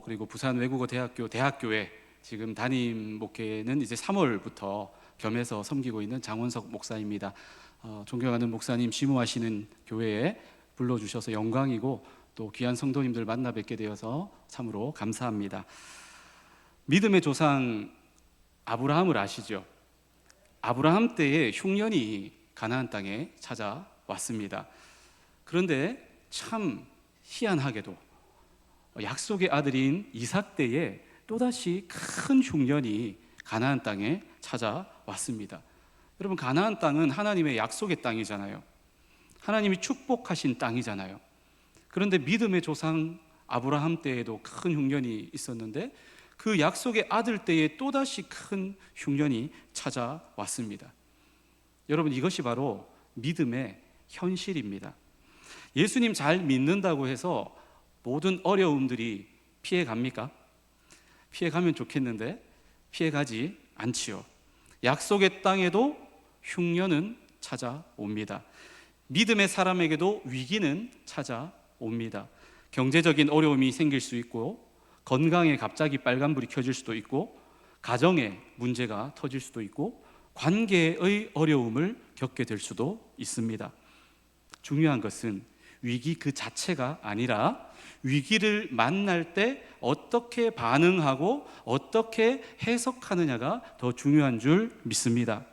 그리고 부산 외국어 대학교에 지금 담임 목회는 이제 3월부터 겸해서 섬기고 있는 장원석 목사입니다. 존경하는 목사님 심우하시는 교회에 불러주셔서 영광이고 또 귀한 성도님들 만나 뵙게 되어서 참으로 감사합니다. 믿음의 조상 아브라함을 아시죠? 아브라함 때에 흉년이 가나안 땅에 찾아왔습니다. 그런데 참 희한하게도 약속의 아들인 이삭 때에 또다시 큰 흉년이 가나안 땅에 찾아왔습니다. 여러분, 가나안 땅은 하나님의 약속의 땅이잖아요. 하나님이 축복하신 땅이잖아요. 그런데 믿음의 조상 아브라함 때에도 큰 흉년이 있었는데 그 약속의 아들 때에 또다시 큰 흉년이 찾아왔습니다. 여러분, 이것이 바로 믿음의 현실입니다. 예수님 잘 믿는다고 해서 모든 어려움들이 피해갑니까? 피해가면 좋겠는데 피해가지 않지요. 약속의 땅에도 흉년은 찾아옵니다. 믿음의 사람에게도 위기는 찾아옵니다. 경제적인 어려움이 생길 수 있고, 건강에 갑자기 빨간불이 켜질 수도 있고, 가정에 문제가 터질 수도 있고, 관계의 어려움을 겪게 될 수도 있습니다. 중요한 것은 위기 그 자체가 아니라 위기를 만날 때 어떻게 반응하고 어떻게 해석하느냐가 더 중요한 줄 믿습니다.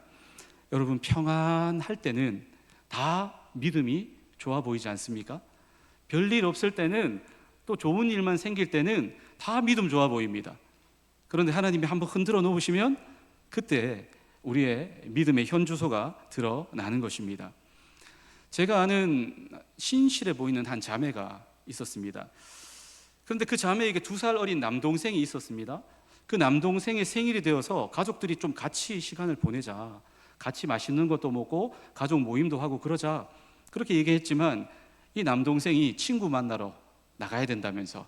여러분, 평안할 때는 다 믿음이 좋아 보이지 않습니까? 별일 없을 때는, 또 좋은 일만 생길 때는 다 믿음 좋아 보입니다. 그런데 하나님이 한번 흔들어 놓으시면 그때 우리의 믿음의 현주소가 드러나는 것입니다. 제가 아는 신실해 보이는 한 자매가 있었습니다. 그런데 그 자매에게 2살 어린 남동생이 있었습니다. 그 남동생의 생일이 되어서 가족들이 좀 같이 시간을 보내자, 같이 맛있는 것도 먹고 가족 모임도 하고 그러자, 그렇게 얘기했지만 이 남동생이 친구 만나러 나가야 된다면서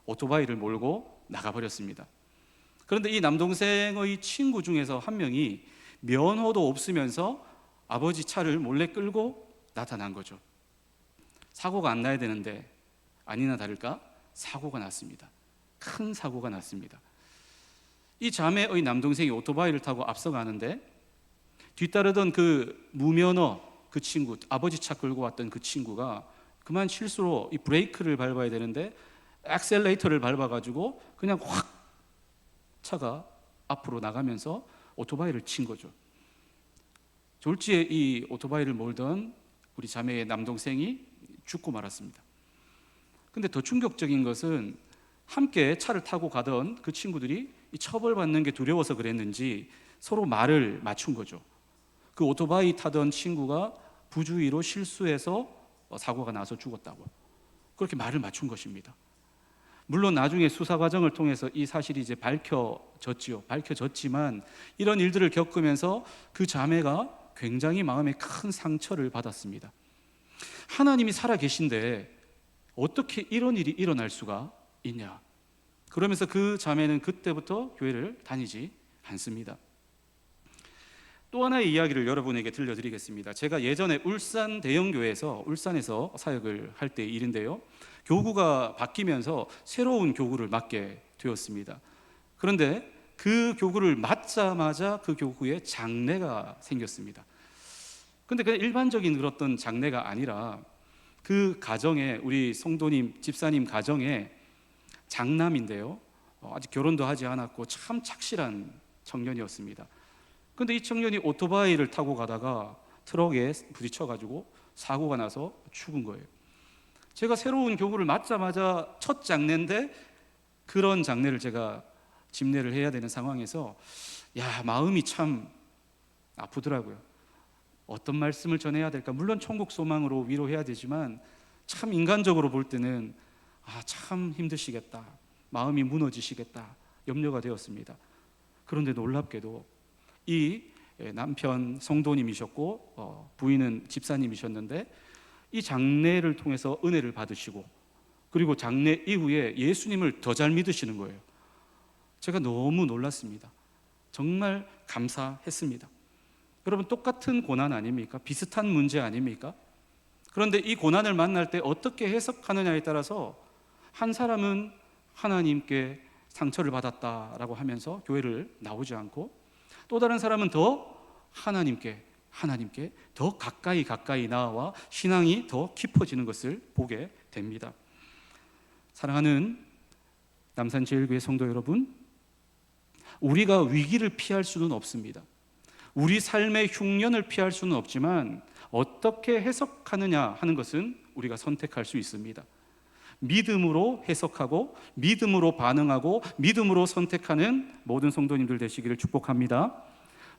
오토바이를 몰고 나가버렸습니다. 그런데 이 남동생의 친구 중에서 한 명이 면허도 없으면서 아버지 차를 몰래 끌고 나타난 거죠. 사고가 안 나야 되는데 아니나 다를까 사고가 났습니다. 큰 사고가 났습니다. 이 자매의 남동생이 오토바이를 타고 앞서가는데 뒤따르던 그 무면허 그 친구, 아버지 차 끌고 왔던 그 친구가 그만 실수로 이 브레이크를 밟아야 되는데 액셀레이터를 밟아가지고 그냥 확 차가 앞으로 나가면서 오토바이를 친 거죠. 졸지에 이 오토바이를 몰던 우리 자매의 남동생이 죽고 말았습니다. 근데 더 충격적인 것은 함께 차를 타고 가던 그 친구들이 이 처벌받는 게 두려워서 그랬는지 서로 말을 맞춘 거죠. 그 오토바이 타던 친구가 부주의로 실수해서 사고가 나서 죽었다고, 그렇게 말을 맞춘 것입니다. 물론 나중에 수사 과정을 통해서 이 사실이 이제 밝혀졌지만 이런 일들을 겪으면서 그 자매가 굉장히 마음에 큰 상처를 받았습니다. 하나님이 살아계신데 어떻게 이런 일이 일어날 수가 있냐, 그러면서 그 자매는 그때부터 교회를 다니지 않습니다. 또 하나의 이야기를 여러분에게 들려드리겠습니다. 제가 예전에 울산에서 사역을 할 때 일인데요, 교구가 바뀌면서 새로운 교구를 맡게 되었습니다. 그런데 그 교구를 맡자마자 그 교구에 장례가 생겼습니다. 근데 그냥 일반적인 그런 장례가 아니라 그 가정에, 우리 성도님 집사님 가정에 장남인데요, 아직 결혼도 하지 않았고 참 착실한 청년이었습니다. 근데 이 청년이 오토바이를 타고 가다가 트럭에 부딪혀가지고 사고가 나서 죽은 거예요. 제가 새로운 교구를 맡자마자 첫 장례인데 그런 장례를 제가 집례를 해야 되는 상황에서 마음이 참 아프더라고요. 어떤 말씀을 전해야 될까? 물론 천국 소망으로 위로해야 되지만 참 인간적으로 볼 때는 참 힘드시겠다, 마음이 무너지시겠다 염려가 되었습니다. 그런데 놀랍게도 이 남편 성도님이셨고 부인은 집사님이셨는데 이 장례를 통해서 은혜를 받으시고, 그리고 장례 이후에 예수님을 더 잘 믿으시는 거예요. 제가 너무 놀랐습니다. 정말 감사했습니다. 여러분, 똑같은 고난 아닙니까? 비슷한 문제 아닙니까? 그런데 이 고난을 만날 때 어떻게 해석하느냐에 따라서 한 사람은 하나님께 상처를 받았다라고 하면서 교회를 나오지 않고, 또 다른 사람은 더 하나님께 더 가까이 나와 신앙이 더 깊어지는 것을 보게 됩니다. 사랑하는 남산제일교회 성도 여러분, 우리가 위기를 피할 수는 없습니다. 우리 삶의 흉년을 피할 수는 없지만 어떻게 해석하느냐 하는 것은 우리가 선택할 수 있습니다. 믿음으로 해석하고 믿음으로 반응하고 믿음으로 선택하는 모든 성도님들 되시기를 축복합니다.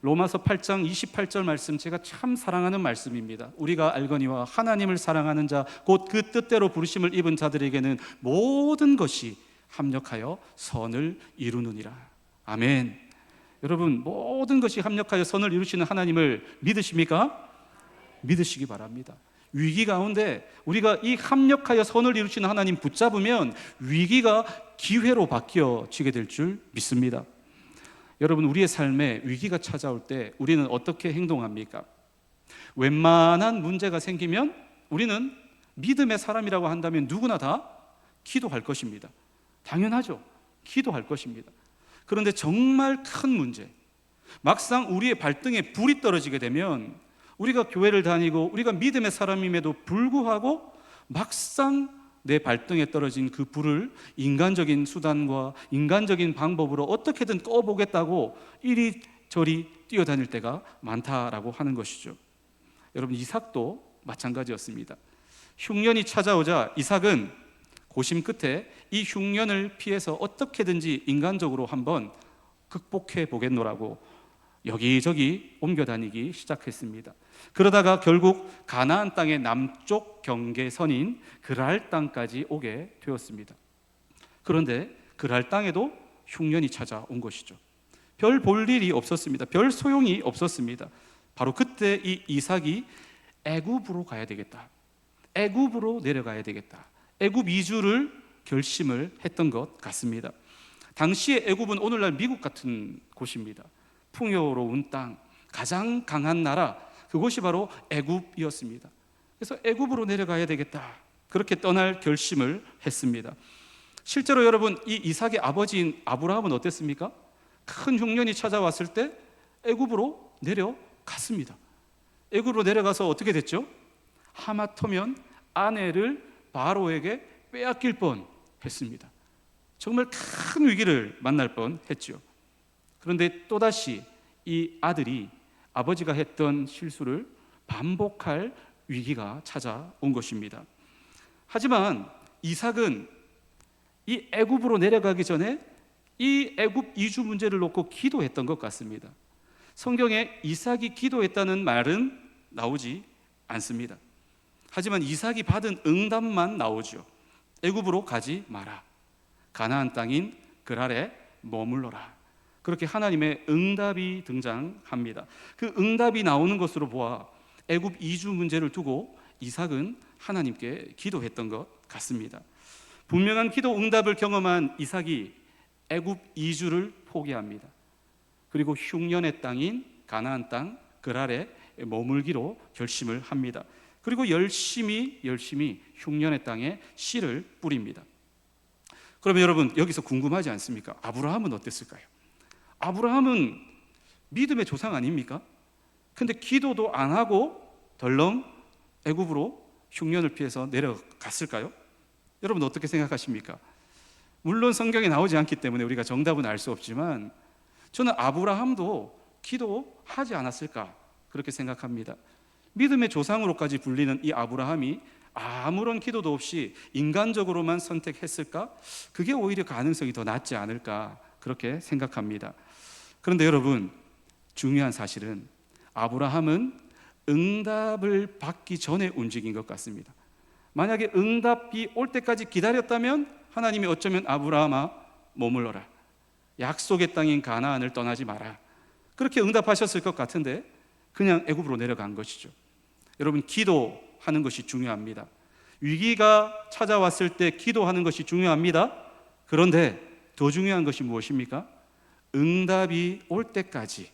로마서 8장 28절 말씀, 제가 참 사랑하는 말씀입니다. 우리가 알거니와 하나님을 사랑하는 자 곧 그 뜻대로 부르심을 입은 자들에게는 모든 것이 합력하여 선을 이루느니라. 아멘. 여러분, 모든 것이 합력하여 선을 이루시는 하나님을 믿으십니까? 믿으시기 바랍니다. 위기 가운데 우리가 이 합력하여 선을 이루시는 하나님 붙잡으면 위기가 기회로 바뀌어지게 될 줄 믿습니다. 여러분, 우리의 삶에 위기가 찾아올 때 우리는 어떻게 행동합니까? 웬만한 문제가 생기면 우리는 믿음의 사람이라고 한다면 누구나 다 기도할 것입니다. 당연하죠. 기도할 것입니다. 그런데 정말 큰 문제, 막상 우리의 발등에 불이 떨어지게 되면 우리가 교회를 다니고 우리가 믿음의 사람임에도 불구하고 막상 내 발등에 떨어진 그 불을 인간적인 수단과 인간적인 방법으로 어떻게든 꺼보겠다고 이리저리 뛰어다닐 때가 많다라고 하는 것이죠. 여러분, 이삭도 마찬가지였습니다. 흉년이 찾아오자 이삭은 고심 끝에 이 흉년을 피해서 어떻게든지 인간적으로 한번 극복해 보겠노라고 여기저기 옮겨 다니기 시작했습니다. 그러다가 결국 가나안 땅의 남쪽 경계선인 그랄 땅까지 오게 되었습니다. 그런데 그랄 땅에도 흉년이 찾아온 것이죠. 별 볼 일이 없었습니다. 별 소용이 없었습니다. 바로 그때 이 이삭이 애굽으로 가야 되겠다, 애굽으로 내려가야 되겠다, 애굽 이주를 결심을 했던 것 같습니다. 당시의 애굽은 오늘날 미국 같은 곳입니다. 풍요로운 땅, 가장 강한 나라, 그곳이 바로 애굽이었습니다. 그래서 애굽으로 내려가야 되겠다, 그렇게 떠날 결심을 했습니다. 실제로 여러분, 이 이삭의 아버지인 아브라함은 어땠습니까? 큰 흉년이 찾아왔을 때 애굽으로 내려갔습니다. 애굽으로 내려가서 어떻게 됐죠? 하마터면 아내를 바로에게 빼앗길 뻔했습니다. 정말 큰 위기를 만날 뻔했죠. 그런데 또다시 이 아들이 아버지가 했던 실수를 반복할 위기가 찾아온 것입니다. 하지만 이삭은 이 애굽으로 내려가기 전에 이 애굽 이주 문제를 놓고 기도했던 것 같습니다. 성경에 이삭이 기도했다는 말은 나오지 않습니다. 하지만 이삭이 받은 응답만 나오죠. 애굽으로 가지 마라, 가나안 땅인 그랄에 머물러라. 그렇게 하나님의 응답이 등장합니다. 그 응답이 나오는 것으로 보아 애굽 이주 문제를 두고 이삭은 하나님께 기도했던 것 같습니다. 분명한 기도 응답을 경험한 이삭이 애굽 이주를 포기합니다. 그리고 흉년의 땅인 가나안 땅 그랄에 머물기로 결심을 합니다. 그리고 열심히 흉년의 땅에 씨를 뿌립니다. 그러면 여러분, 여기서 궁금하지 않습니까? 아브라함은 어땠을까요? 아브라함은 믿음의 조상 아닙니까? 근데 기도도 안 하고 덜렁 애굽으로 흉년을 피해서 내려갔을까요? 여러분, 어떻게 생각하십니까? 물론 성경에 나오지 않기 때문에 우리가 정답은 알 수 없지만 저는 아브라함도 기도하지 않았을까 그렇게 생각합니다. 믿음의 조상으로까지 불리는 이 아브라함이 아무런 기도도 없이 인간적으로만 선택했을까? 그게 오히려 가능성이 더 낮지 않을까 그렇게 생각합니다. 그런데 여러분, 중요한 사실은 아브라함은 응답을 받기 전에 움직인 것 같습니다. 만약에 응답이 올 때까지 기다렸다면 하나님이 어쩌면 아브라함아 머물러라, 약속의 땅인 가나안을 떠나지 마라, 그렇게 응답하셨을 것 같은데 그냥 애굽으로 내려간 것이죠. 여러분, 기도하는 것이 중요합니다. 위기가 찾아왔을 때 기도하는 것이 중요합니다. 그런데 더 중요한 것이 무엇입니까? 응답이 올 때까지,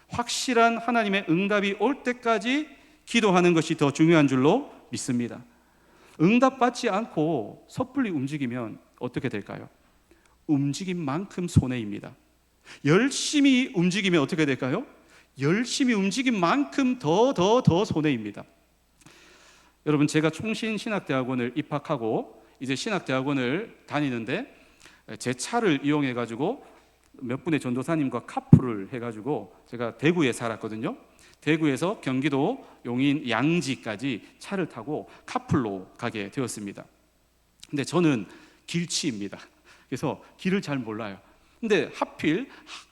확실한 하나님의 응답이 올 때까지 기도하는 것이 더 중요한 줄로 믿습니다. 응답받지 않고 섣불리 움직이면 어떻게 될까요? 움직인 만큼 손해입니다. 열심히 움직이면 어떻게 될까요? 열심히 움직인 만큼 더 손해입니다. 여러분, 제가 총신신학대학원을 입학하고 이제 신학대학원을 다니는데 제 차를 이용해 가지고 몇 분의 전도사님과 카풀을 해 가지고 제가 대구에 살았거든요. 대구에서 경기도 용인 양지까지 차를 타고 카풀로 가게 되었습니다. 근데 저는 길치입니다. 그래서 길을 잘 몰라요. 근데 하필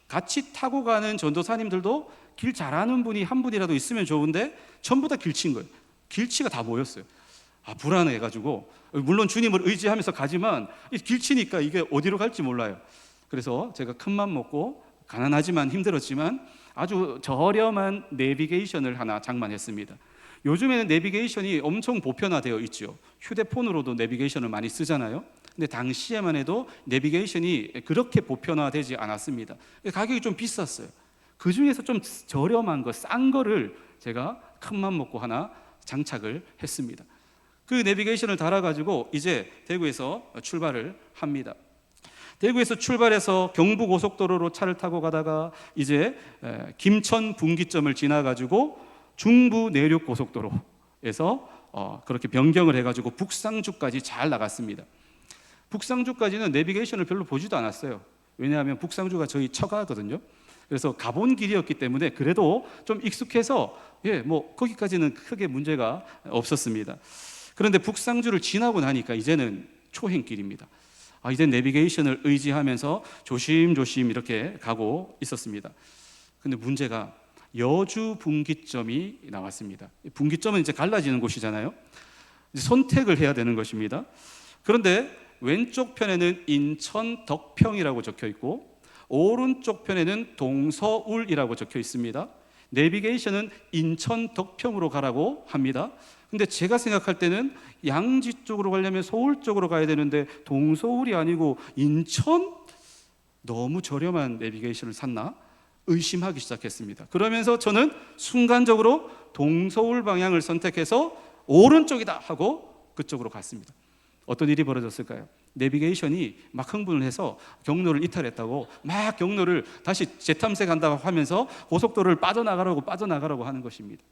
같이 타고 가는 전도사님들도 길 잘하는 분이 한 분이라도 있으면 좋은데 전부 다 길치인 거예요. 길치가 다 모였어요. 불안해가지고, 물론 주님을 의지하면서 가지만 길치니까 이게 어디로 갈지 몰라요. 그래서 제가 큰맘 먹고 가난하지만 힘들었지만 아주 저렴한 내비게이션을 하나 장만했습니다. 요즘에는 내비게이션이 엄청 보편화되어 있죠. 휴대폰으로도 내비게이션을 많이 쓰잖아요. 근데 당시에만 해도 내비게이션이 그렇게 보편화되지 않았습니다. 가격이 좀 비쌌어요. 그 중에서 좀 저렴한 거, 싼 거를 제가 큰맘 먹고 하나 장착을 했습니다. 그 내비게이션을 달아가지고 이제 대구에서 출발을 합니다. 대구에서 출발해서 경부고속도로로 차를 타고 가다가 이제 김천 분기점을 지나가지고 중부 내륙고속도로에서 그렇게 변경을 해가지고 북상주까지 잘 나갔습니다. 북상주까지는 내비게이션을 별로 보지도 않았어요. 왜냐하면 북상주가 저희 처가거든요. 그래서 가본 길이었기 때문에 그래도 좀 익숙해서 거기까지는 크게 문제가 없었습니다. 그런데 북상주를 지나고 나니까 이제는 초행길입니다. 이제 내비게이션을 의지하면서 조심조심 이렇게 가고 있었습니다. 근데 문제가 여주 분기점이 나왔습니다. 분기점은 이제 갈라지는 곳이잖아요. 이제 선택을 해야 되는 것입니다. 그런데 왼쪽 편에는 인천 덕평이라고 적혀 있고 오른쪽 편에는 동서울이라고 적혀 있습니다. 내비게이션은 인천 덕평으로 가라고 합니다. 근데 제가 생각할 때는 양지 쪽으로 가려면 서울 쪽으로 가야 되는데 동서울이 아니고 인천? 너무 저렴한 내비게이션을 샀나? 의심하기 시작했습니다. 그러면서 저는 순간적으로 동서울 방향을 선택해서 오른쪽이다 하고 그쪽으로 갔습니다. 어떤 일이 벌어졌을까요? 내비게이션이 막 흥분을 해서 경로를 이탈했다고 막 경로를 다시 재탐색한다고 하면서 고속도로를 빠져나가라고 하는 것입니다.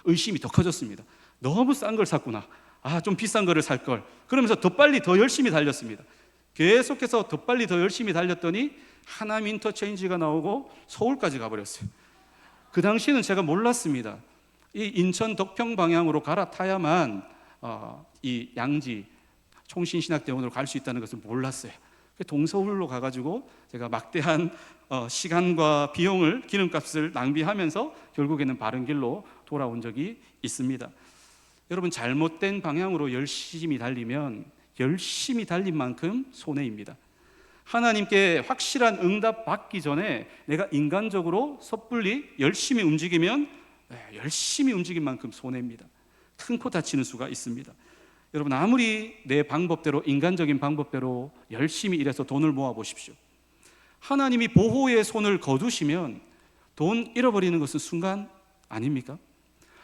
의심이 더 커졌습니다. 너무 싼 걸 샀구나. 좀 비싼 거를 살 걸. 그러면서 더 빨리 더 열심히 달렸습니다. 계속해서 더 빨리 더 열심히 달렸더니 하남 인터체인지가 나오고 서울까지 가버렸어요. 그 당시에는 제가 몰랐습니다. 이 인천 덕평 방향으로 갈아타야만 이 양지 총신신학대원으로 갈 수 있다는 것을 몰랐어요. 동서울로 가가지고 제가 막대한 시간과 비용을, 기름값을 낭비하면서 결국에는 바른 길로 돌아온 적이 있습니다. 여러분, 잘못된 방향으로 열심히 달리면 열심히 달린 만큼 손해입니다. 하나님께 확실한 응답 받기 전에 내가 인간적으로 섣불리 열심히 움직이면 열심히 움직인 만큼 손해입니다. 큰 코 다치는 수가 있습니다. 여러분, 아무리 내 방법대로, 인간적인 방법대로 열심히 일해서 돈을 모아 보십시오. 하나님이 보호의 손을 거두시면 돈 잃어버리는 것은 순간 아닙니까?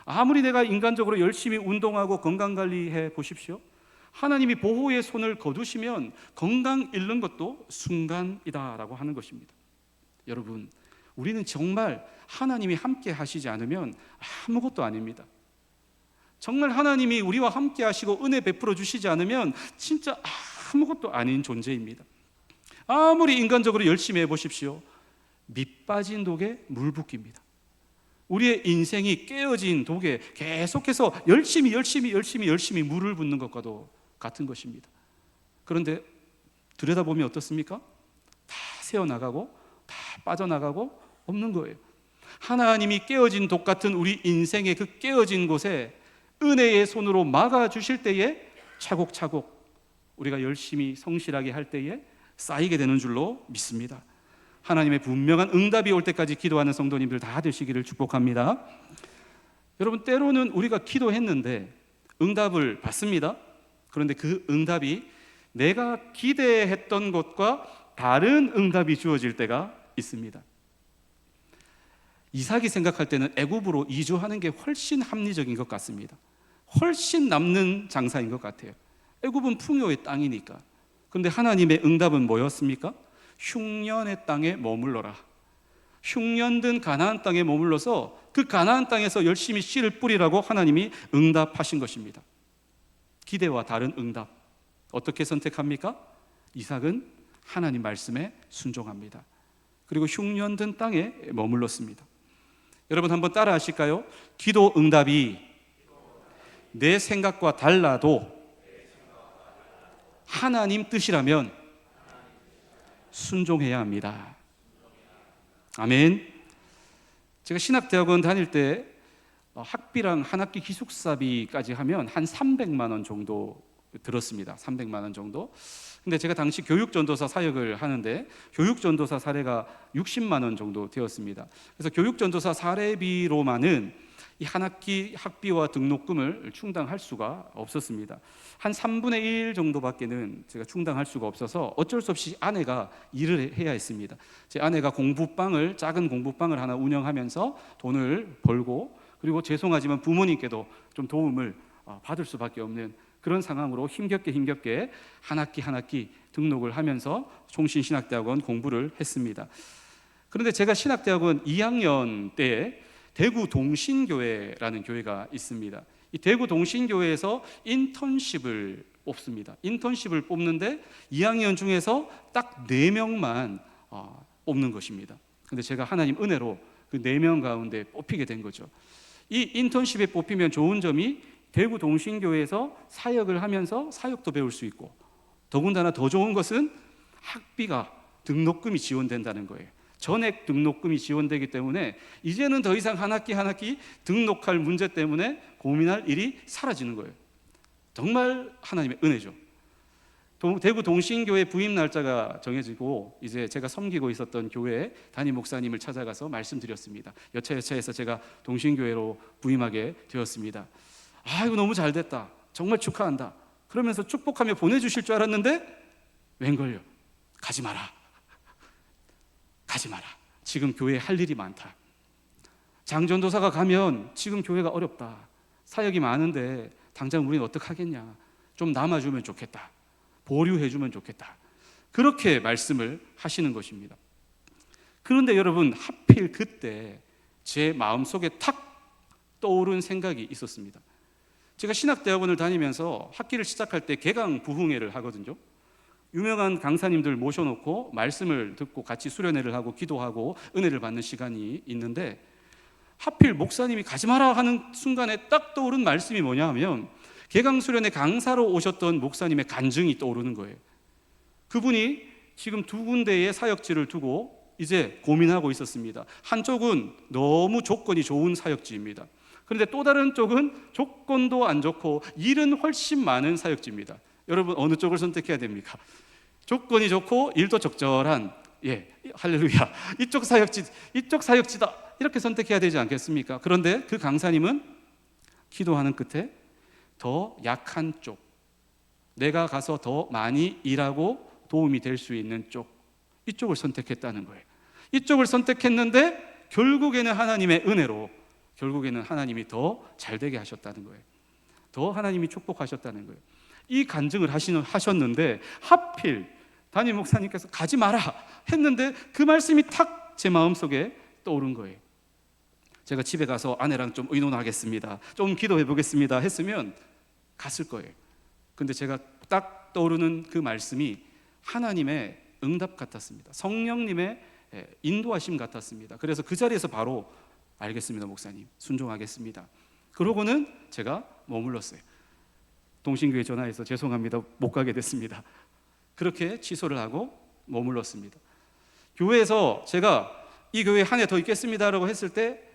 아무리 내가 인간적으로 열심히 운동하고 건강관리해 보십시오. 하나님이 보호의 손을 거두시면 건강 잃는 것도 순간이다라고 하는 것입니다. 여러분, 우리는 정말 하나님이 함께 하시지 않으면 아무것도 아닙니다. 정말 하나님이 우리와 함께 하시고 은혜 베풀어 주시지 않으면 진짜 아무것도 아닌 존재입니다. 아무리 인간적으로 열심히 해보십시오. 밑 빠진 독에 물 붓기입니다. 우리의 인생이 깨어진 독에 계속해서 열심히 물을 붓는 것과도 같은 것입니다. 그런데 들여다보면 어떻습니까? 다 새어나가고 다 빠져나가고 없는 거예요. 하나님이 깨어진 독 같은 우리 인생의 그 깨어진 곳에 은혜의 손으로 막아주실 때에 차곡차곡 우리가 열심히 성실하게 할 때에 쌓이게 되는 줄로 믿습니다. 하나님의 분명한 응답이 올 때까지 기도하는 성도님들 다 되시기를 축복합니다. 여러분, 때로는 우리가 기도했는데 응답을 받습니다. 그런데 그 응답이 내가 기대했던 것과 다른 응답이 주어질 때가 있습니다. 이삭이 생각할 때는 애굽으로 이주하는 게 훨씬 합리적인 것 같습니다. 훨씬 남는 장사인 것 같아요. 애굽은 풍요의 땅이니까. 그런데 하나님의 응답은 뭐였습니까? 흉년의 땅에 머물러라. 흉년든 가나안 땅에 머물러서 그 가나안 땅에서 열심히 씨를 뿌리라고 하나님이 응답하신 것입니다. 기대와 다른 응답. 어떻게 선택합니까? 이삭은 하나님 말씀에 순종합니다. 그리고 흉년든 땅에 머물렀습니다. 여러분 한번 따라 하실까요? 기도 응답이 내 생각과 달라도 하나님 뜻이라면 순종해야 합니다. 아멘. 제가 신학대학원 다닐 때 학비랑 한 학기 기숙사비까지 하면 한 300만 원 정도 들었습니다. 300만 원 정도. 근데 제가 당시 교육전도사 사역을 하는데 교육전도사 사례가 60만 원 정도 되었습니다. 그래서 교육전도사 사례비로만은 이 한 학기 학비와 등록금을 충당할 수가 없었습니다. 한 3분의 1 정도밖에는 제가 충당할 수가 없어서 어쩔 수 없이 아내가 일을 해야 했습니다. 제 아내가 작은 공부방을 하나 운영하면서 돈을 벌고, 그리고 죄송하지만 부모님께도 좀 도움을 받을 수밖에 없는 그런 상황으로 힘겹게 한 학기 등록을 하면서 총신신학대학원 공부를 했습니다. 그런데 제가 신학대학원 2학년 때에 대구 동신교회라는 교회가 있습니다. 이 대구 동신교회에서 인턴십을 뽑습니다. 인턴십을 뽑는데 2학년 중에서 딱 4명만 뽑는 것입니다. 그런데 제가 하나님 은혜로 그 4명 가운데 뽑히게 된 거죠. 이 인턴십에 뽑히면 좋은 점이 대구 동신교회에서 사역을 하면서 사역도 배울 수 있고, 더군다나 더 좋은 것은 학비가 등록금이 지원된다는 거예요. 전액 등록금이 지원되기 때문에 이제는 더 이상 한 학기 등록할 문제 때문에 고민할 일이 사라지는 거예요. 정말 하나님의 은혜죠. 대구 동신교회 부임 날짜가 정해지고 이제 제가 섬기고 있었던 교회 담임 목사님을 찾아가서 말씀드렸습니다. 여차여차해서 제가 동신교회로 부임하게 되었습니다. 이거 너무 잘 됐다, 정말 축하한다, 그러면서 축복하며 보내주실 줄 알았는데 웬걸요? 가지 마라. 지금 교회에 할 일이 많다. 장전도사가 가면 지금 교회가 어렵다. 사역이 많은데 당장 우리는 어떡하겠냐. 좀 남아주면 좋겠다. 보류해주면 좋겠다. 그렇게 말씀을 하시는 것입니다. 그런데 여러분, 하필 그때 제 마음속에 탁 떠오른 생각이 있었습니다. 제가 신학대학원을 다니면서 학기를 시작할 때 개강 부흥회를 하거든요. 유명한 강사님들 모셔놓고 말씀을 듣고 같이 수련회를 하고 기도하고 은혜를 받는 시간이 있는데, 하필 목사님이 가지 마라 하는 순간에 딱 떠오른 말씀이 뭐냐 하면 개강 수련회 강사로 오셨던 목사님의 간증이 떠오르는 거예요. 그분이 지금 2군데의 사역지를 두고 이제 고민하고 있었습니다. 한쪽은 너무 조건이 좋은 사역지입니다. 그런데 또 다른 쪽은 조건도 안 좋고 일은 훨씬 많은 사역지입니다. 여러분, 어느 쪽을 선택해야 됩니까? 조건이 좋고 일도 적절한, 할렐루야, 이쪽 사역지다, 이렇게 선택해야 되지 않겠습니까? 그런데 그 강사님은 기도하는 끝에 더 약한 쪽, 내가 가서 더 많이 일하고 도움이 될 수 있는 쪽, 이쪽을 선택했다는 거예요. 이쪽을 선택했는데 결국에는 하나님의 은혜로 결국에는 하나님이 더 잘되게 하셨다는 거예요. 더 하나님이 축복하셨다는 거예요. 이 간증을 하셨는데 하필 담임 목사님께서 가지 마라 했는데 그 말씀이 탁 제 마음속에 떠오른 거예요. 제가 집에 가서 아내랑 좀 의논하겠습니다, 좀 기도해 보겠습니다 했으면 갔을 거예요. 근데 제가 딱 떠오르는 그 말씀이 하나님의 응답 같았습니다. 성령님의 인도하심 같았습니다. 그래서 그 자리에서 바로 알겠습니다, 목사님, 순종하겠습니다. 그러고는 제가 머물렀어요. 동신교회 전화해서 죄송합니다, 못 가게 됐습니다. 그렇게 취소를 하고 머물렀습니다. 교회에서 제가 이 교회에 한 해 더 있겠습니다라고 했을 때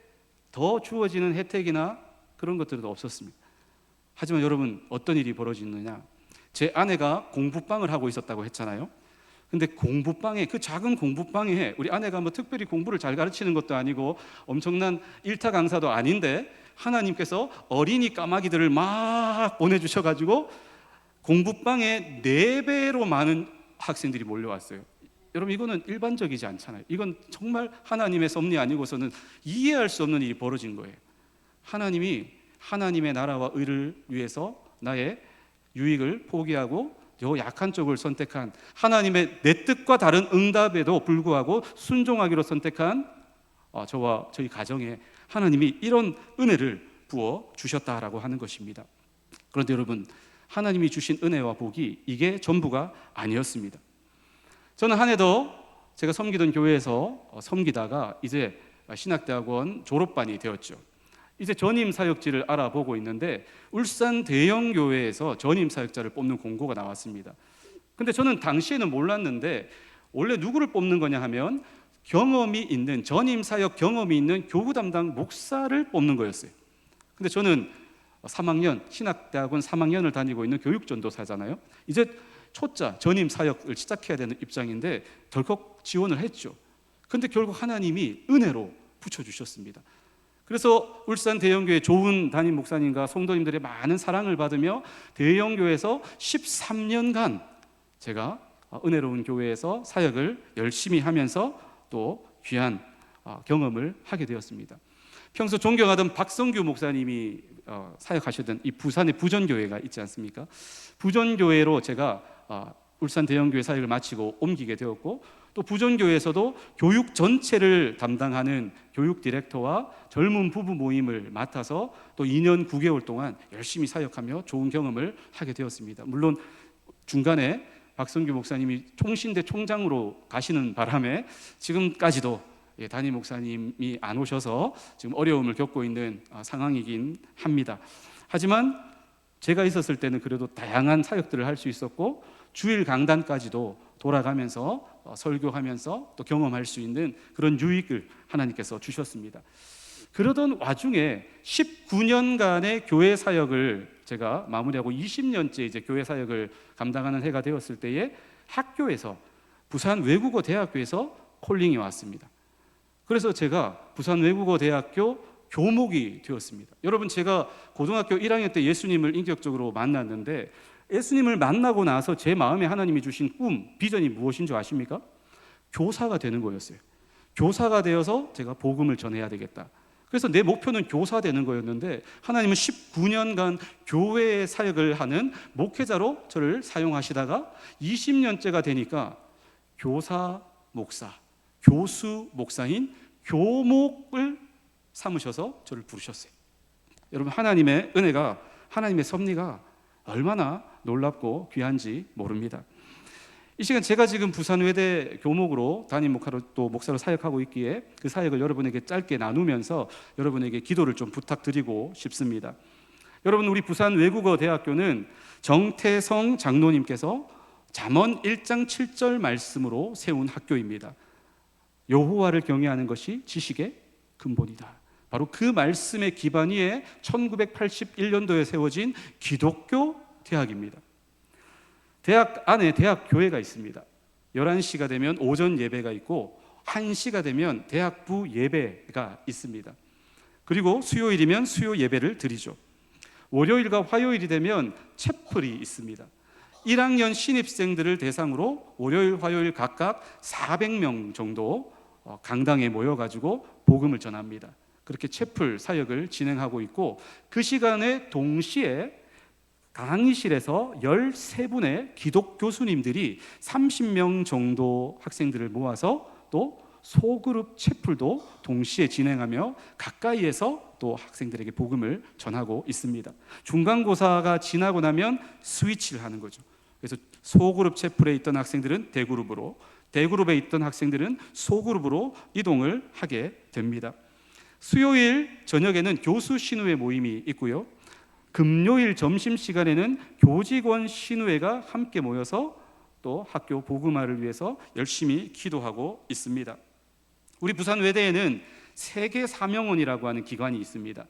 더 주어지는 혜택이나 그런 것들도 없었습니다. 하지만 여러분, 어떤 일이 벌어지느냐, 제 아내가 공부방을 하고 있었다고 했잖아요. 근데 공부방에, 그 작은 공부방에 우리 아내가 뭐 특별히 공부를 잘 가르치는 것도 아니고 엄청난 일타 강사도 아닌데 하나님께서 어린이 까마귀들을 막 보내주셔가지고 공부방에 4배로 많은 학생들이 몰려왔어요. 여러분, 이거는 일반적이지 않잖아요. 이건 정말 하나님의 섭리 아니고서는 이해할 수 없는 일이 벌어진 거예요. 하나님이 하나님의 나라와 의를 위해서 나의 유익을 포기하고 요 약한 쪽을 선택한, 하나님의 내 뜻과 다른 응답에도 불구하고 순종하기로 선택한 저와 저희 가정에 하나님이 이런 은혜를 부어 주셨다라고 하는 것입니다. 그런데 여러분, 하나님이 주신 은혜와 복이 이게 전부가 아니었습니다. 저는 한 해도 제가 섬기던 교회에서 섬기다가 이제 신학대학원 졸업반이 되었죠. 이제 전임 사역지를 알아보고 있는데 울산 대형교회에서 전임 사역자를 뽑는 공고가 나왔습니다. 근데 저는 당시에는 몰랐는데 원래 누구를 뽑는 거냐 하면 경험이 있는, 전임 사역 경험이 있는 교구 담당 목사를 뽑는 거였어요. 근데 저는 3학년, 신학대학원 3학년을 다니고 있는 교육전도사잖아요. 이제 초짜 전임 사역을 시작해야 되는 입장인데 덜컥 지원을 했죠. 근데 결국 하나님이 은혜로 붙여주셨습니다. 그래서 울산 대형교회 좋은 담임 목사님과 성도님들의 많은 사랑을 받으며 대형교회에서 13년간 제가 은혜로운 교회에서 사역을 열심히 하면서 또 귀한 경험을 하게 되었습니다. 평소 존경하던 박성규 목사님이 사역하시던 이 부산의 부전교회가 있지 않습니까? 부전교회로 제가 울산 대형교회 사역을 마치고 옮기게 되었고, 또 부전교회에서도 교육 전체를 담당하는 교육 디렉터와 젊은 부부 모임을 맡아서 또 2년 9개월 동안 열심히 사역하며 좋은 경험을 하게 되었습니다. 물론 중간에 박성규 목사님이 총신대 총장으로 가시는 바람에 지금까지도 담임 목사님이 안 오셔서 지금 어려움을 겪고 있는 상황이긴 합니다. 하지만 제가 있었을 때는 그래도 다양한 사역들을 할 수 있었고 주일 강단까지도 돌아가면서 설교하면서 또 경험할 수 있는 그런 유익을 하나님께서 주셨습니다. 그러던 와중에 19년간의 교회 사역을 제가 마무리하고 20년째 이제 교회 사역을 감당하는 해가 되었을 때에 학교에서, 부산 외국어 대학교에서 콜링이 왔습니다. 그래서 제가 부산 외국어 대학교 교목이 되었습니다. 여러분, 제가 고등학교 1학년 때 예수님을 인격적으로 만났는데 예수님을 만나고 나서 제 마음에 하나님이 주신 꿈, 비전이 무엇인 줄 아십니까? 교사가 되는 거였어요. 교사가 되어서 제가 복음을 전해야 되겠다. 그래서 내 목표는 교사 되는 거였는데 하나님은 19년간 교회의 사역을 하는 목회자로 저를 사용하시다가 20년째가 되니까 교사, 목사, 교수, 목사인 교목을 삼으셔서 저를 부르셨어요. 여러분, 하나님의 은혜가, 하나님의 섭리가 얼마나 놀랍고 귀한지 모릅니다. 이 시간 제가 지금 부산 외대 교목으로 담임 목사로 또 목사로 사역하고 있기에 그 사역을 여러분에게 짧게 나누면서 여러분에게 기도를 좀 부탁드리고 싶습니다. 여러분, 우리 부산 외국어 대학교는 정태성 장로님께서 잠언 1장 7절 말씀으로 세운 학교입니다. 여호와를 경외하는 것이 지식의 근본이다. 바로 그 말씀의 기반 위에 1981년도에 세워진 기독교 대학입니다. 대학 안에 대학 교회가 있습니다. 11시가 되면 오전 예배가 있고 1시가 되면 대학부 예배가 있습니다. 그리고 수요일이면 수요 예배를 드리죠. 월요일과 화요일이 되면 채플이 있습니다. 1학년 신입생들을 대상으로 월요일, 화요일 각각 400명 정도 강당에 모여가지고 복음을 전합니다. 그렇게 채플 사역을 진행하고 있고, 그 시간에 동시에 강의실에서 13분의 기독 교수님들이 30명 정도 학생들을 모아서 또 소그룹 채플도 동시에 진행하며 가까이에서 또 학생들에게 복음을 전하고 있습니다. 중간고사가 지나고 나면 스위치를 하는 거죠. 그래서 소그룹 채플에 있던 학생들은 대그룹으로, 대그룹에 있던 학생들은 소그룹으로 이동을 하게 됩니다. 수요일 저녁에는 교수 신우회 모임이 있고요. 금요일 점심시간에는 교직원 신우회가 함께 모여서 또 학교 복음화를 위해서 열심히 기도하고 있습니다. 우리 부산 외대에는 세계사명원이라고 하는 기관이 있습니다.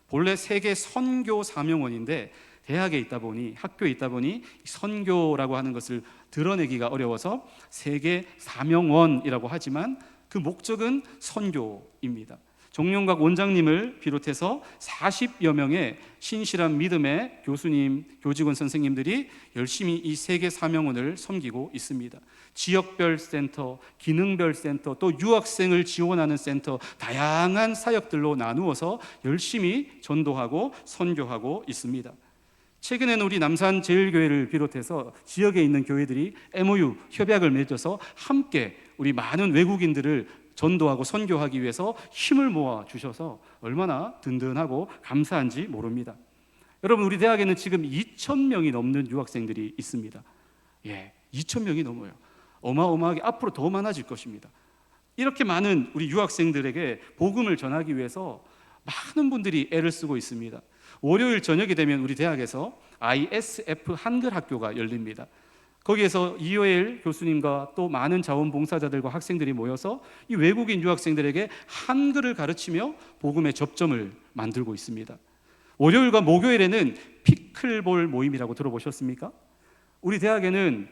본래 세계 선교 사명원인데 대학에 있다 보니, 학교에 있다 보니 선교라고 하는 것을 드러내기가 어려워서 세계사명원이라고 하지만 그 목적은 선교입니다. 정용각 원장님을 비롯해서 40여 명의 신실한 믿음의 교수님, 교직원 선생님들이 열심히 이 세계 사명원을 섬기고 있습니다. 지역별 센터, 기능별 센터, 또 유학생을 지원하는 센터, 다양한 사역들로 나누어서 열심히 전도하고 선교하고 있습니다. 최근에는 우리 남산제일교회를 비롯해서 지역에 있는 교회들이 MOU 협약을 맺어서 함께 우리 많은 외국인들을 전도하고 선교하기 위해서 힘을 모아 주셔서 얼마나 든든하고 감사한지 모릅니다. 여러분, 우리 대학에는 지금 2,000명이 넘는 유학생들이 있습니다. 2,000명이 넘어요. 어마어마하게 앞으로 더 많아질 것입니다. 이렇게 많은 우리 유학생들에게 복음을 전하기 위해서 많은 분들이 애를 쓰고 있습니다. 월요일 저녁이 되면 우리 대학에서 ISF 한글 학교가 열립니다. 거기에서 이효엘 교수님과 또 많은 자원봉사자들과 학생들이 모여서 이 외국인 유학생들에게 한글을 가르치며 복음의 접점을 만들고 있습니다. 월요일과 목요일에는 피클볼 모임이라고 들어보셨습니까? 우리 대학에는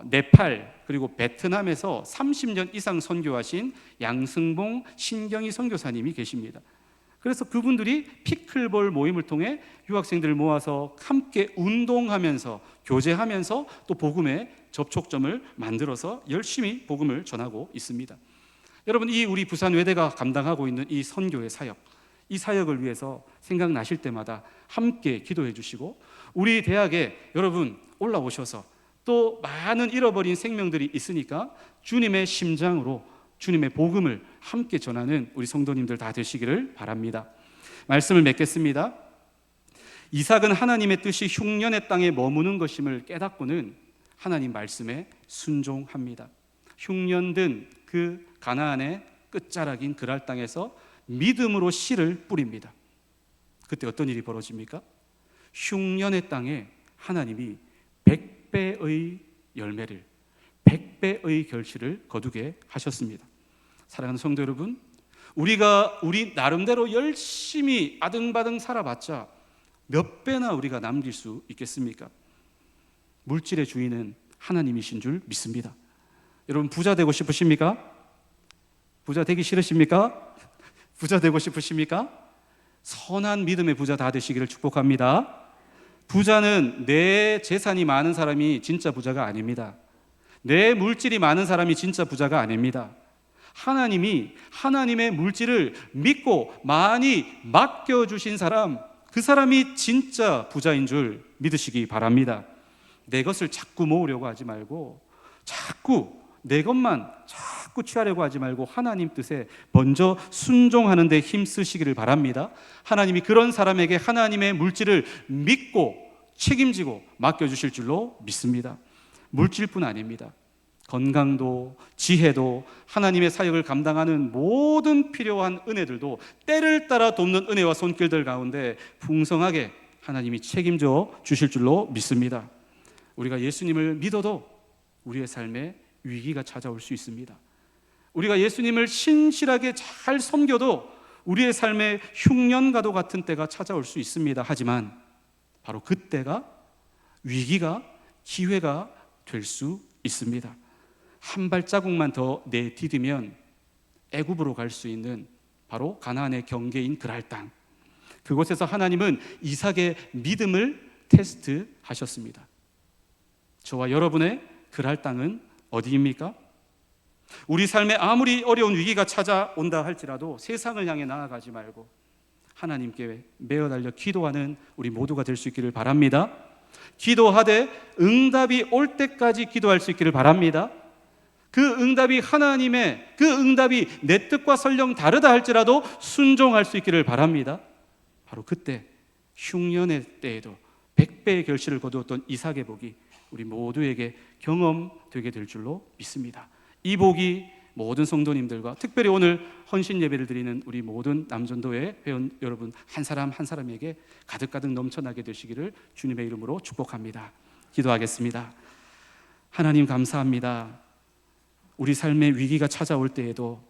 네팔 그리고 베트남에서 30년 이상 선교하신 양승봉 신경희 선교사님이 계십니다. 그래서 그분들이 피클볼 모임을 통해 유학생들을 모아서 함께 운동하면서 교제하면서 또 복음의 접촉점을 만들어서 열심히 복음을 전하고 있습니다. 여러분, 이 우리 부산 외대가 감당하고 있는 이 선교의 사역, 이 사역을 위해서 생각나실 때마다 함께 기도해 주시고, 우리 대학에 여러분 올라오셔서 또 많은 잃어버린 생명들이 있으니까 주님의 심장으로 주님의 복음을 함께 전하는 우리 성도님들 다 되시기를 바랍니다. 말씀을 맺겠습니다. 이삭은 하나님의 뜻이 흉년의 땅에 머무는 것임을 깨닫고는 하나님 말씀에 순종합니다. 흉년든 그 가나안의 끝자락인 그랄 땅에서 믿음으로 씨를 뿌립니다. 그때 어떤 일이 벌어집니까? 흉년의 땅에 하나님이 100배의 열매를, 100배의 결실을 거두게 하셨습니다. 사랑하는 성도 여러분, 우리가 우리 나름대로 열심히 아등바등 살아봤자 몇 배나 우리가 남길 수 있겠습니까? 물질의 주인은 하나님이신 줄 믿습니다. 여러분, 부자 되고 싶으십니까? 부자 되기 싫으십니까? 부자 되고 싶으십니까? 선한 믿음의 부자 다 되시기를 축복합니다. 부자는 내 재산이 많은 사람이 진짜 부자가 아닙니다. 내 물질이 많은 사람이 진짜 부자가 아닙니다. 하나님이 하나님의 물질을 믿고 많이 맡겨주신 사람, 그 사람이 진짜 부자인 줄 믿으시기 바랍니다. 내 것을 자꾸 모으려고 하지 말고, 자꾸 내 것만 자꾸 취하려고 하지 말고 하나님 뜻에 먼저 순종하는 데 힘쓰시기를 바랍니다. 하나님이 그런 사람에게 하나님의 물질을 믿고 책임지고 맡겨주실 줄로 믿습니다. 물질뿐 아닙니다. 건강도 지혜도 하나님의 사역을 감당하는 모든 필요한 은혜들도 때를 따라 돕는 은혜와 손길들 가운데 풍성하게 하나님이 책임져 주실 줄로 믿습니다. 우리가 예수님을 믿어도 우리의 삶에 위기가 찾아올 수 있습니다. 우리가 예수님을 신실하게 잘 섬겨도 우리의 삶에 흉년가도 같은 때가 찾아올 수 있습니다. 하지만 바로 그때가 위기가 기회가 될 수 있습니다. 한 발자국만 더 내디디면 애굽으로 갈 수 있는 바로 가나안의 경계인 그랄 땅, 그곳에서 하나님은 이삭의 믿음을 테스트하셨습니다. 저와 여러분의 그랄 땅은 어디입니까? 우리 삶에 아무리 어려운 위기가 찾아온다 할지라도 세상을 향해 나아가지 말고 하나님께 매어 달려 기도하는 우리 모두가 될 수 있기를 바랍니다. 기도하되 응답이 올 때까지 기도할 수 있기를 바랍니다. 그 응답이 내 뜻과 설령 다르다 할지라도 순종할 수 있기를 바랍니다. 바로 그때 흉년의 때에도 100배의 결실을 거두었던 이삭의 복이 우리 모두에게 경험되게 될 줄로 믿습니다. 이 복이 모든 성도님들과 특별히 오늘 헌신 예배를 드리는 우리 모든 남전도회 회원 여러분 한 사람 한 사람에게 가득가득 넘쳐나게 되시기를 주님의 이름으로 축복합니다. 기도하겠습니다. 하나님 감사합니다. 우리 삶에 위기가 찾아올 때에도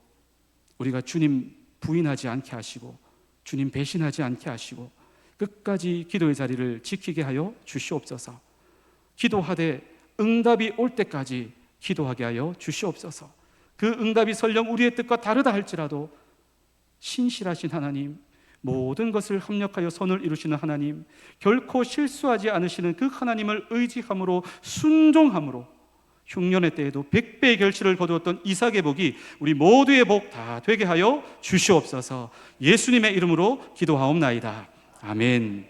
우리가 주님 부인하지 않게 하시고 주님 배신하지 않게 하시고 끝까지 기도의 자리를 지키게 하여 주시옵소서. 기도하되 응답이 올 때까지 기도하게 하여 주시옵소서. 그 응답이 설령 우리의 뜻과 다르다 할지라도 신실하신 하나님, 모든 것을 합력하여 선을 이루시는 하나님, 결코 실수하지 않으시는 그 하나님을 의지함으로 순종함으로 흉년의 때에도 100배의 결실을 거두었던 이삭의 복이 우리 모두의 복 다 되게 하여 주시옵소서. 예수님의 이름으로 기도하옵나이다. 아멘.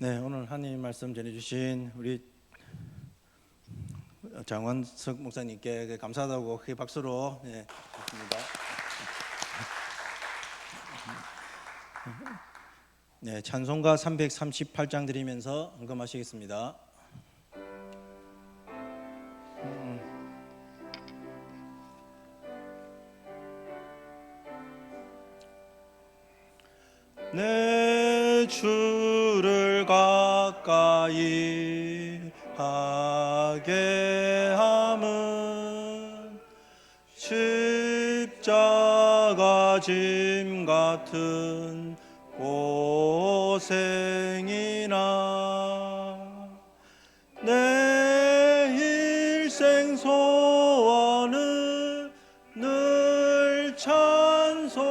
네, 오늘 하나님 말씀 전해주신 우리 장원석 목사님께 감사하다고 크게 박수로 드립니다. 네, 찬송가 338장 드리면서 헌금하시겠습니다. 내 주를 가까이 하게 함은 십자가 짐 같은 고생이나 내 일생 소원은 늘 찬송하면서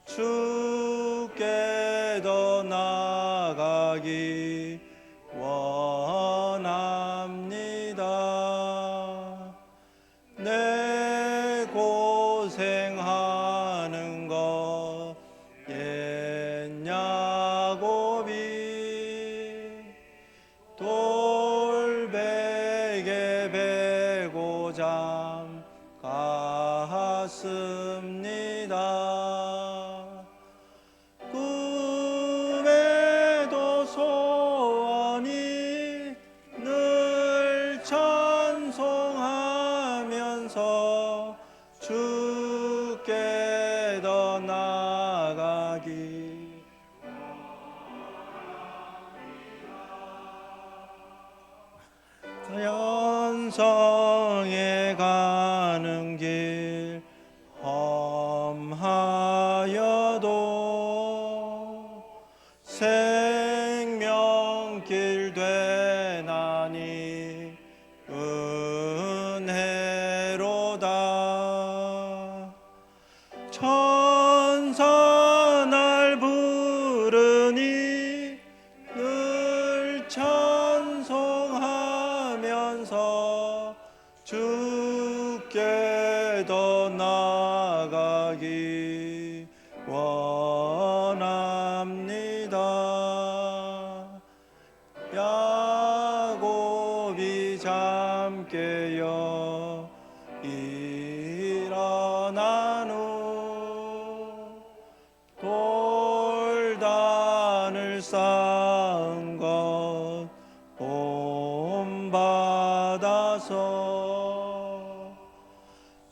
주께 더 나아가기 원합니다. 내 고생하는 것 옛 야곱이 돌베개 베고 잠 갔습니다. 꿈에도 소원이 늘 찬송하면서 주께 더 나아가기 연성에 가는 길 험하여도 생명길 되나니 은혜로다. 천사 날 부르니 늘 찬송하면서 주께 더 나아가기 원합니다. 야곱이 잠 깨어 일어난 후 돌단을 쌓은 것 본받아서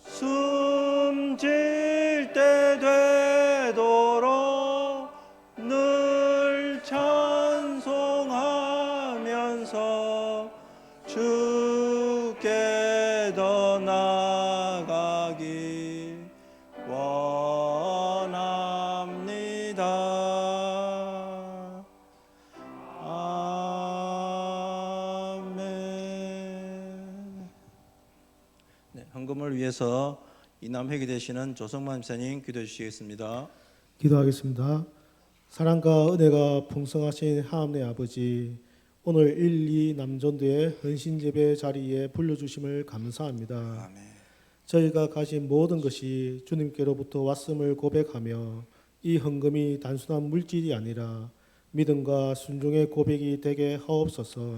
숨질 때 되도록 늘 찬송하면서 주께 더 나아가기 원합니다. 아멘. 네, 헌금을 위해서 이남회계 되시는 조성만 목사님 기도해 주시겠습니다. 기도하겠습니다. 사랑과 은혜가 풍성하신 하나님의 아버지, 오늘 1, 2 남전도의 헌신예배 자리에 불러주심을 감사합니다. 아멘. 저희가 가진 모든 것이 주님께로부터 왔음을 고백하며 이 헌금이 단순한 물질이 아니라 믿음과 순종의 고백이 되게 하옵소서.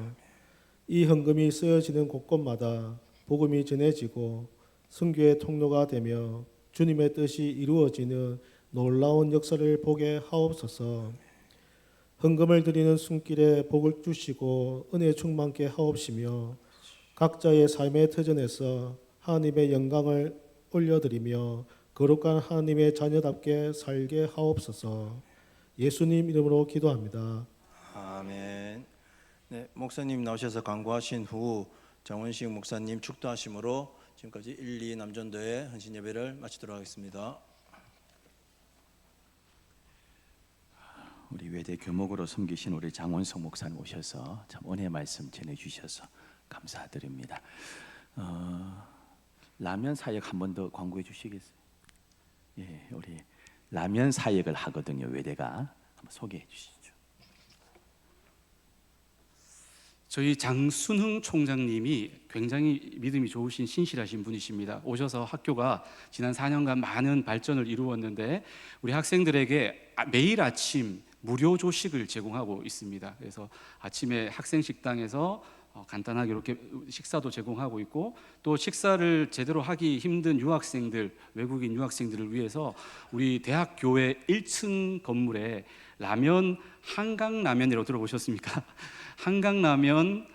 이 헌금이 쓰여지는 곳곳마다 복음이 전해지고 선교의 통로가 되며 주님의 뜻이 이루어지는 놀라운 역사를 보게 하옵소서. 헌금을 드리는 손길에 복을 주시고 은혜 충만케 하옵시며 각자의 삶의 터전에서 하나님의 영광을 올려드리며 거룩한 하나님의 자녀답게 살게 하옵소서. 예수님 이름으로 기도합니다. 아멘. 네, 목사님 나오셔서 강구하신 후 장원식 목사님 축도하심으로 지금까지 1, 2 남전도의 헌신 예배를 마치도록 하겠습니다. 우리 외대 교목으로 섬기신 우리 장원석 목사님 오셔서 참 은혜 말씀 전해주셔서 감사드립니다. 라면 사역 한 번 더 광고해 주시겠어요? 예, 우리 라면 사역을 하거든요. 외대가 한번 소개해 주시죠. 저희 장순흥 총장님이 굉장히 믿음이 좋으신 신실하신 분이십니다. 오셔서 학교가 지난 4년간 많은 발전을 이루었는데 우리 학생들에게 매일 아침 무료 조식을 제공하고 있습니다. 그래서 아침에 학생 식당에서 간단하게 이렇게 식사도 제공하고 있고, 또 식사를 제대로 하기 힘든 유학생들, 외국인 유학생들을 위해서 우리 대학 교회 1층 건물에 라면, 한강라면이라고 들어보셨습니까? 한강라면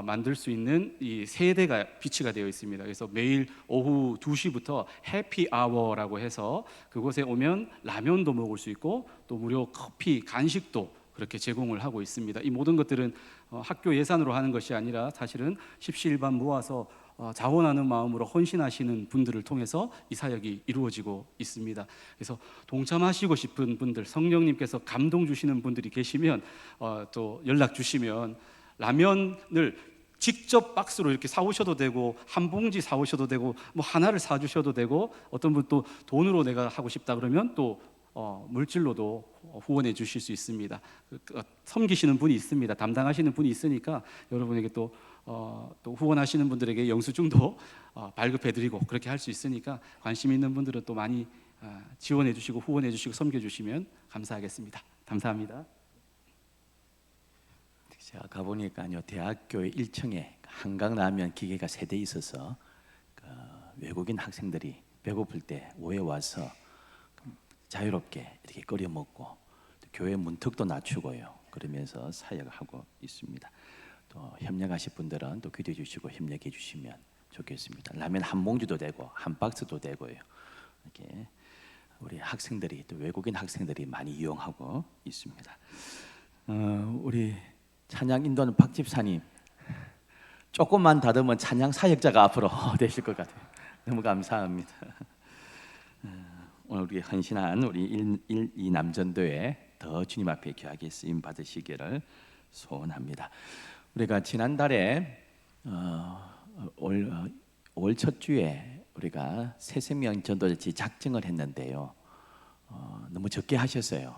만들 수 있는 이 세대가 비치가 되어 있습니다. 그래서 매일 오후 2시부터 해피아워라고 해서 그곳에 오면 라면도 먹을 수 있고 또 무료 커피, 간식도 그렇게 제공을 하고 있습니다. 이 모든 것들은 학교 예산으로 하는 것이 아니라 사실은 십시일반 모아서 자원하는 마음으로 헌신하시는 분들을 통해서 이 사역이 이루어지고 있습니다. 그래서 동참하시고 싶은 분들, 성령님께서 감동 주시는 분들이 계시면 또 연락 주시면 라면을 직접 박스로 이렇게 사오셔도 되고, 한 봉지 사오셔도 되고, 뭐 하나를 사주셔도 되고, 어떤 분 또 돈으로 내가 하고 싶다 그러면 또 물질로도 후원해 주실 수 있습니다. 섬기시는 분이 있습니다. 담당하시는 분이 있으니까 여러분에게 또 후원하시는 분들에게 영수증도 발급해 드리고 그렇게 할 수 있으니까 관심 있는 분들은 또 많이 지원해 주시고 후원해 주시고 섬겨 주시면 감사하겠습니다. 감사합니다. 제가 가보니까요, 대학교의 1층에 한강라면 기계가 3대 있어서 외국인 학생들이 배고플 때 오해 와서 자유롭게 이렇게 끓여 먹고, 교회 문턱도 낮추고요, 그러면서 사역을 하고 있습니다. 또 협력하실 분들은 또 기도해 주시고 협력해 주시면 좋겠습니다. 라면 한 봉지도 되고 한 박스도 되고요. 이렇게 우리 학생들이, 또 외국인 학생들이 많이 이용하고 있습니다. 우리 찬양 인도는 박 집사님, 조금만 다듬으면 찬양 사역자가 앞으로 되실 것 같아요. 너무 감사합니다. 오늘 우리 헌신한 우리 1, 2 남전도에 더 주님 앞에 귀하게 쓰임 받으시기를 소원합니다. 우리가 지난달에 올 첫 주에 우리가 새생명 전도자치 작정을 했는데요, 너무 적게 하셨어요.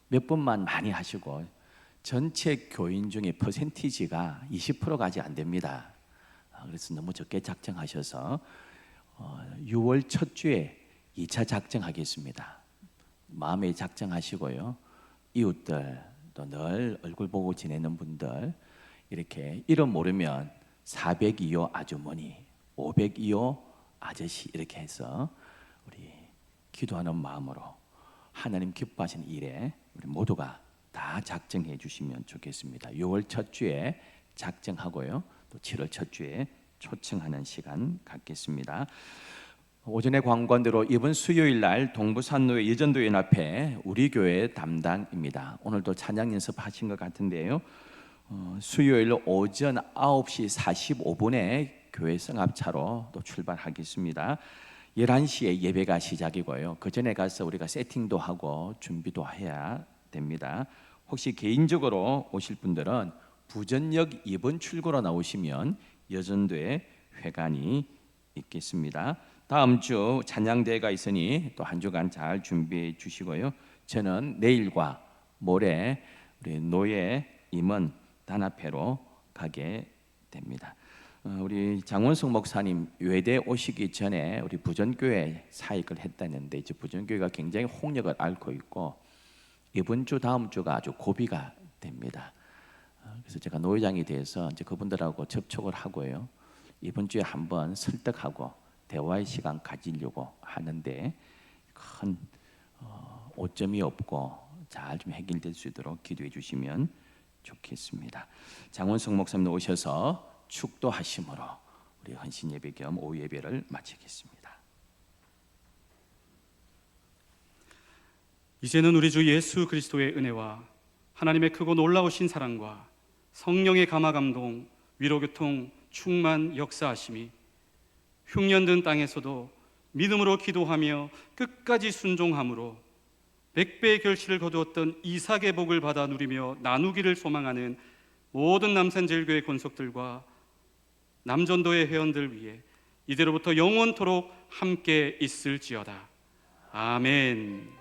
몇 분만 많이 하시고 전체 교인 중에 퍼센티지가 20%가 아직 안 됩니다. 그래서 너무 적게 작정하셔서 6월 첫 주에 2차 작정하겠습니다. 마음에 작정하시고요, 이웃들, 또 늘 얼굴 보고 지내는 분들, 이렇게 이름 모르면 402호 아주머니, 502호 아저씨, 이렇게 해서 우리 기도하는 마음으로 하나님 기뻐하시는 일에 우리 모두가 다 작정해 주시면 좋겠습니다. 6월 첫 주에 작정하고요, 또 7월 첫 주에 초청하는 시간 갖겠습니다. 오전에 광고한대로 이번 수요일 날 동부산로의 예전도연합회 우리 교회 담당입니다. 오늘도 찬양 연습하신 것 같은데요, 수요일 오전 9시 45분에 교회 성합차로 또 출발하겠습니다. 11시에 예배가 시작이고요, 그 전에 가서 우리가 세팅도 하고 준비도 해야 됩니다. 혹시 개인적으로 오실 분들은 부전역 2번 출구로 나오시면 여전도에 회관이 있겠습니다. 다음 주 찬양대회가 있으니 또 한 주간 잘 준비해 주시고요. 저는 내일과 모레 우리 노예 임원 단합회로 가게 됩니다. 우리 장원석 목사님 외대 오시기 전에 우리 부전교회 사역을 했다는데, 이제 부전교회가 굉장히 홍역을 앓고 있고 이번 주 다음 주가 아주 고비가 됩니다. 그래서 제가 노회장이 돼서 이제 그분들하고 접촉을 하고요, 이번 주에 한번 설득하고 대화의 시간 가지려고 하는데 큰 오점이 없고 잘 좀 해결될 수 있도록 기도해 주시면 좋겠습니다. 장원석 목사님 오셔서 축도하심으로 우리 헌신 예배 겸 오후 예배를 마치겠습니다. 이제는 우리 주 예수 그리스도의 은혜와 하나님의 크고 놀라우신 사랑과 성령의 감화 감동, 위로 교통, 충만 역사하심이 흉년든 땅에서도 믿음으로 기도하며 끝까지 순종함으로 100배의 결실을 거두었던 이삭의 복을 받아 누리며 나누기를 소망하는 모든 남산제일교회 권속들과 남전도의 회원들 위해 이대로부터 영원토록 함께 있을지어다. 아멘.